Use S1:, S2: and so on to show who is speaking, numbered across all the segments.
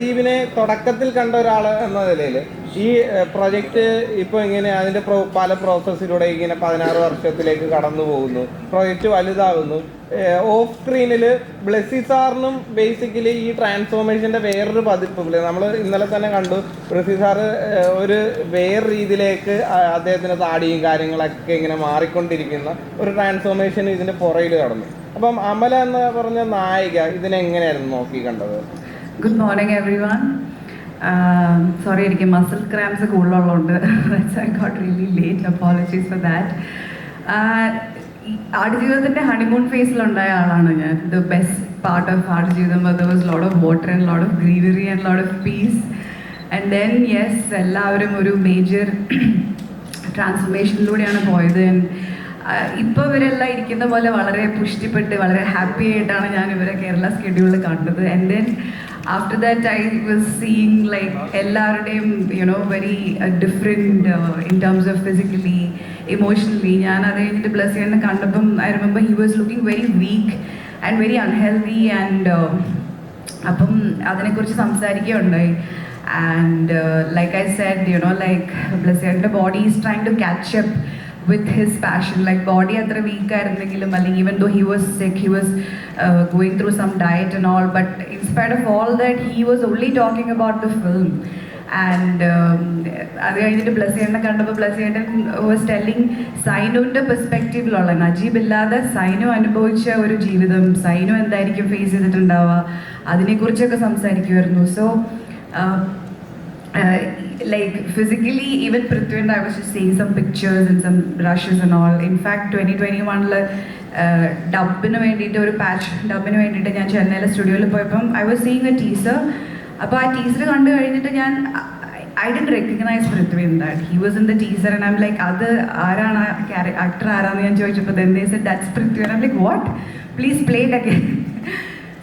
S1: സ്റ്റീവിനെ തുടക്കത്തിൽ കണ്ട ഒരാൾ എന്ന നിലയിൽ ഈ പ്രൊജക്റ്റ് ഇപ്പോൾ ഇങ്ങനെ അതിൻ്റെ പല പ്രോസസ്സിലൂടെ ഇങ്ങനെ 16 വർഷത്തിലേക്ക് കടന്നു പോകുന്നു, പ്രൊജക്റ്റ് വലുതാകുന്നു. ഓഫ് സ്ക്രീനിൽ ബ്ലെസ്സി സാറിനും ബേസിക്കലി ഈ ട്രാൻസ്ഫോർമേഷൻ്റെ വേറൊരു പതിപ്പ് നമ്മൾ ഇന്നലെ തന്നെ കണ്ടു. ബ്ലെസ്സി സാറ് ഒരു വേറെ രീതിയിലേക്ക് അദ്ദേഹത്തിൻ്റെ താടിയും കാര്യങ്ങളൊക്കെ ഇങ്ങനെ മാറിക്കൊണ്ടിരിക്കുന്ന ഒരു ട്രാൻസ്ഫോർമേഷൻ ഇതിൻ്റെ പുറയിൽ കടന്നു. അപ്പം അമല എന്ന് പറഞ്ഞ നായിക ഇതിനെങ്ങനെയായിരുന്നു നോക്കി കണ്ടത്?
S2: Good morning, everyone. Sorry, എനിക്ക് muscle cramps കൂടുതലുള്ളതുകൊണ്ട് I got really late. Apologies for that. ആടുജീവിതത്തിൻ്റെ ഹണിമൂൺ ഫേസിലുണ്ടായ ആളാണ് ഞാൻ. The best part of Aadujeevitham, there was a lot of water and a lot of greenery and a lot of peace. And then, yes, എല്ലാവരും ഒരു major ട്രാൻസ്ഫോർമേഷനിലൂടെയാണ് പോയത്. ഇപ്പോൾ ഇവരെല്ലാം ഇരിക്കുന്ന പോലെ വളരെ പുഷ്ടിപ്പെട്ട് വളരെ ഹാപ്പി ആയിട്ടാണ് ഞാൻ ഇവരെ കേരള സ്കെഡ്യൂളിൽ കണ്ടത്. And then after that I was seeing like എല്ലാവരുടെയും very different in terms of physically emotionally. ഞാൻ അത് കഴിഞ്ഞിട്ട് ബ്ലെസ്സിനെ കണ്ടപ്പം I remember he was looking very weak and very unhealthy. And അപ്പം അതിനെക്കുറിച്ച് സംസാരിക്കുകയുണ്ടായി. And like I said like ബ്ലെസ്സിയുടെ body is trying to catch up with his passion. Like body അത്ര weak ആയിരുന്നെങ്കിലും അല്ലെങ്കിൽ even though he was sick, he was going through some diet and all, but in spite of all that he was only talking about the film. And അത് കഴിഞ്ഞിട്ട് ബ്ലെസ്സിനെ കണ്ടപ്പോൾ ബ്ലെസ്സിയേട്ടൻ was telling സൈനുവിൻ്റെ പെർസ്പെക്റ്റീവിലുള്ള Najeeb ഇല്ലാതെ സൈനു അനുഭവിച്ച ഒരു ജീവിതം, സൈനു എന്തായിരിക്കും ഫേസ് ചെയ്തിട്ടുണ്ടാവുക, അതിനെക്കുറിച്ചൊക്കെ സംസാരിക്കുമായിരുന്നു. So like physically, even Prithvi and I was just seeing some pictures and some rushes and all. In fact, 2021 ഡബിന് വേണ്ടിയിട്ട് ഒരു പാച്ച് ഡബിന് വേണ്ടിയിട്ട് ഞാൻ ചെന്നൈയിലെ സ്റ്റുഡിയോയിൽ പോയപ്പം I was seeing a teaser. അപ്പോൾ ആ ടീസർ കണ്ടു കഴിഞ്ഞിട്ട് ഞാൻ I didn't recognise Prithvi in that. He was in the teaser and I'm like അത് ആരാണ് ആക്ടർ ആരാന്ന് ഞാൻ ചോദിച്ചപ്പോൾ then they said that's Prithvi and I'm like what, please play it again.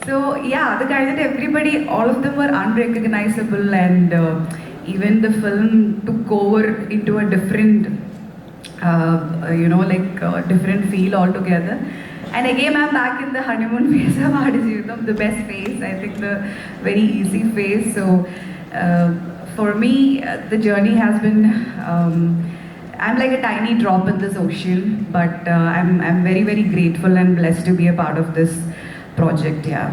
S2: So yeah, അത് കഴിഞ്ഞിട്ട് everybody, all of them were unrecognizable. And even the film took over into a different different feel altogether. And again I'm back in the honeymoon phase of Adujeevitham, the best phase, I think the very easy phase. So for me the journey has been I'm like a tiny drop in this ocean, but I'm very very grateful and blessed to be a part of this project. Yeah.